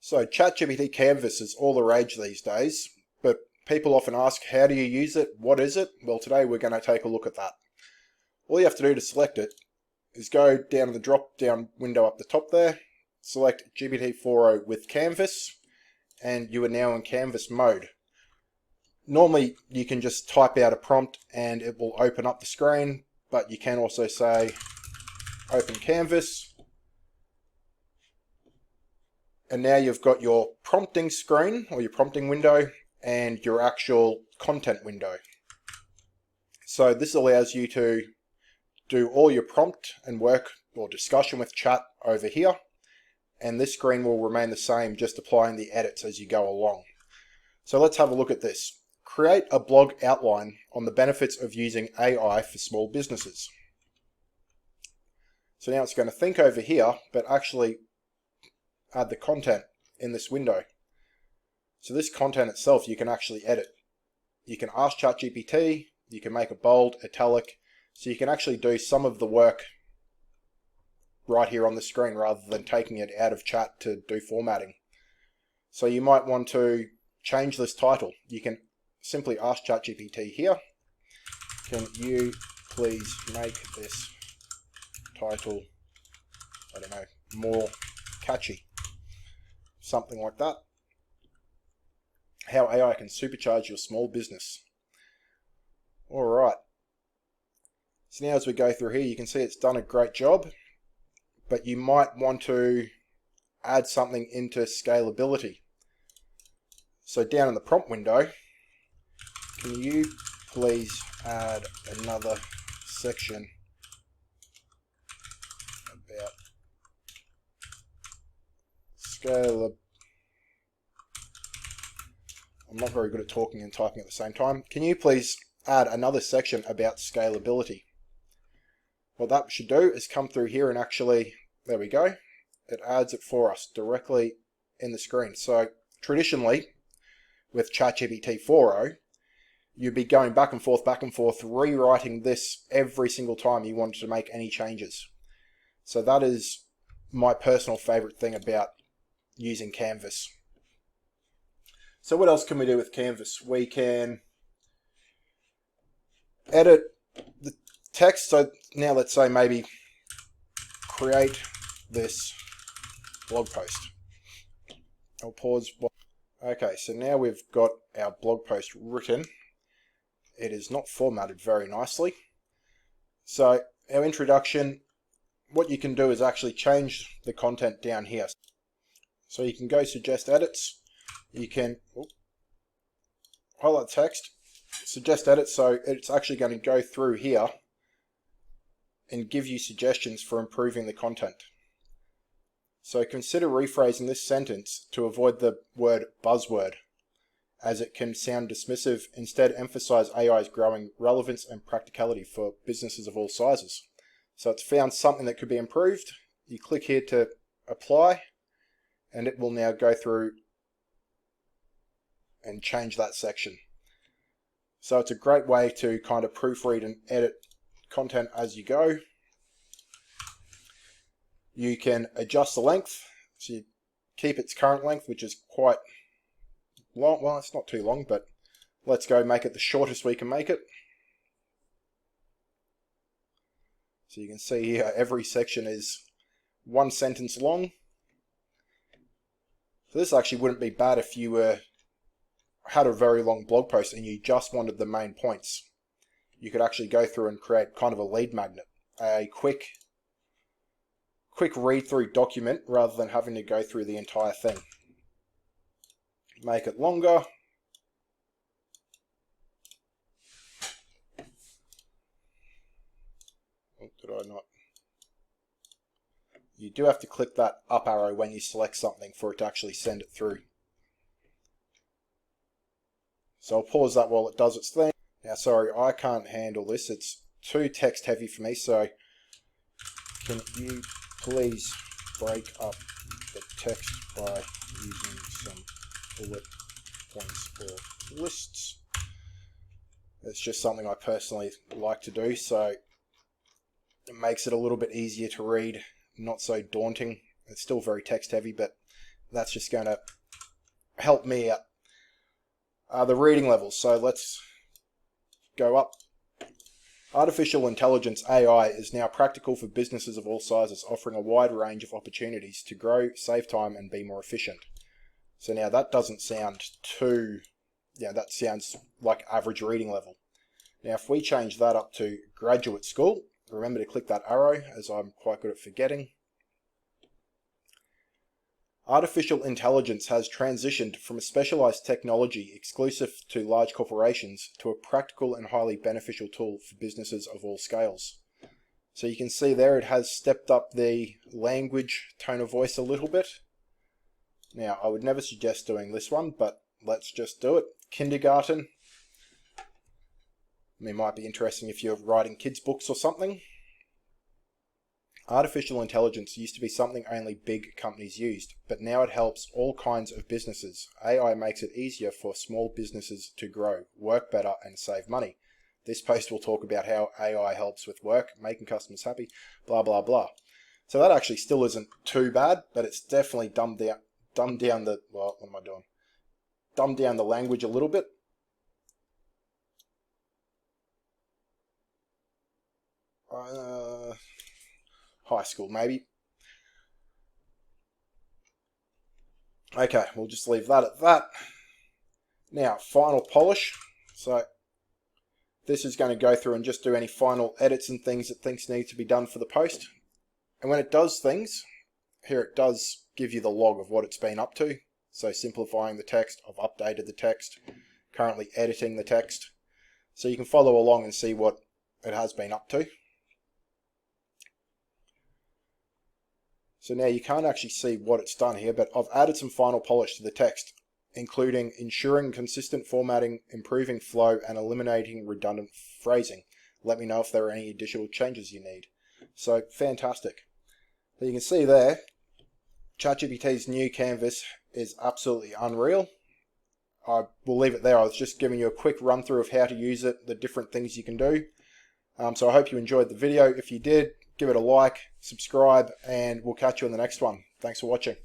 So ChatGPT Canvas is all the rage these days, but people often ask, how do you use it? What is it? Well, today we're going to take a look at that. All you have to do to select it is go down to the drop-down window up the top there, select GPT-4o with Canvas, and you are now in Canvas mode. Normally, you can just type out a prompt and it will open up the screen, but you can also say, open Canvas, and now you've got your prompting screen or your prompting window and your actual content window. So this allows you to do all your prompt and work or discussion with chat over here, and this screen will remain the same, just applying the edits as you go along. So let's have a look at this. Create a blog outline on the benefits of using AI for small businesses. So now it's going to think over here, but actually add the content in this window. So this content itself you can actually edit. You can ask ChatGPT, you can make it bold, italic, so you can actually do some of the work right here on the screen rather than taking it out of chat to do formatting. So you might want to change this title. You can simply ask ChatGPT here, can you please make this title, I don't know, more catchy? Something like that. How AI can supercharge your small business. Alright. So now as we go through here, you can see it's done a great job, but you might want to add something into scalability. So down in the prompt window, can you please add another section about scalability? I'm not very good at talking and typing at the same time. Can you please add another section about scalability? What that should do is come through here and actually, there we go, it adds it for us directly in the screen. So traditionally, with ChatGPT 4o, you'd be going back and forth, rewriting this every single time you wanted to make any changes. So that is my personal favorite thing about using Canvas. So what else can we do with Canvas? We can edit the text. So now let's say maybe create this blog post. I'll pause. Okay, so now we've got our blog post written. It is not formatted very nicely. So our introduction, what you can do is actually change the content down here. So you can go suggest edits. You can highlight text, suggest edits, so it's actually going to go through here and give you suggestions for improving the content. So consider rephrasing this sentence to avoid the word buzzword, as it can sound dismissive. Instead, emphasize AI's growing relevance and practicality for businesses of all sizes. So it's found something that could be improved. You click here to apply, and it will now go through and change that section. So it's a great way to kind of proofread and edit content as you go. You can adjust the length, so you keep its current length, which is quite long. Well, it's not too long, but let's go make it the shortest we can make it. So you can see here every section is one sentence long. So this actually wouldn't be bad if you had a very long blog post and you just wanted the main points. You could actually go through and create kind of a lead magnet, a quick read-through document rather than having to go through the entire thing. Make it longer. Oh, did I not? You do have to click that up arrow when you select something for it to actually send it through. So I'll pause that while it does its thing. Now, sorry, I can't handle this. It's too text heavy for me, so can you please break up the text by using some bullet points or lists? It's just something I personally like to do, so it makes it a little bit easier to read, not so daunting. It's still very text heavy, but that's just going to help me out. The reading levels, so let's go up. Artificial intelligence AI is now practical for businesses of all sizes, offering a wide range of opportunities to grow, save time, and be more efficient. So now that doesn't sound too, that sounds like average reading level. Now if we change that up to graduate school, remember to click that arrow as I'm quite good at forgetting. Artificial intelligence has transitioned from a specialized technology exclusive to large corporations to a practical and highly beneficial tool for businesses of all scales. So you can see there it has stepped up the language tone of voice a little bit. Now I would never suggest doing this one, but let's just do it. Kindergarten. It might be interesting if you're writing kids' books or something. Artificial intelligence used to be something only big companies used, but now it helps all kinds of businesses. AI makes it easier for small businesses to grow, work better, and save money. This post will talk about how AI helps with work, making customers happy, blah, blah, blah. So that actually still isn't too bad, but it's definitely dumbed down the language a little bit. High school, maybe. Okay, we'll just leave that at that. Now, final polish. So this is going to go through and just do any final edits and things it thinks need to be done for the post. And when it does things, here it does give you the log of what it's been up to. So simplifying the text, I've updated the text, currently editing the text. So you can follow along and see what it has been up to. So now you can't actually see what it's done here, but I've added some final polish to the text, including ensuring consistent formatting, improving flow, and eliminating redundant phrasing. Let me know if there are any additional changes you need. So fantastic. So you can see there, ChatGPT's new Canvas is absolutely unreal. I will leave it there. I was just giving you a quick run through of how to use it, the different things you can do. So I hope you enjoyed the video. If you did, give it a like, subscribe, and we'll catch you in the next one. Thanks for watching.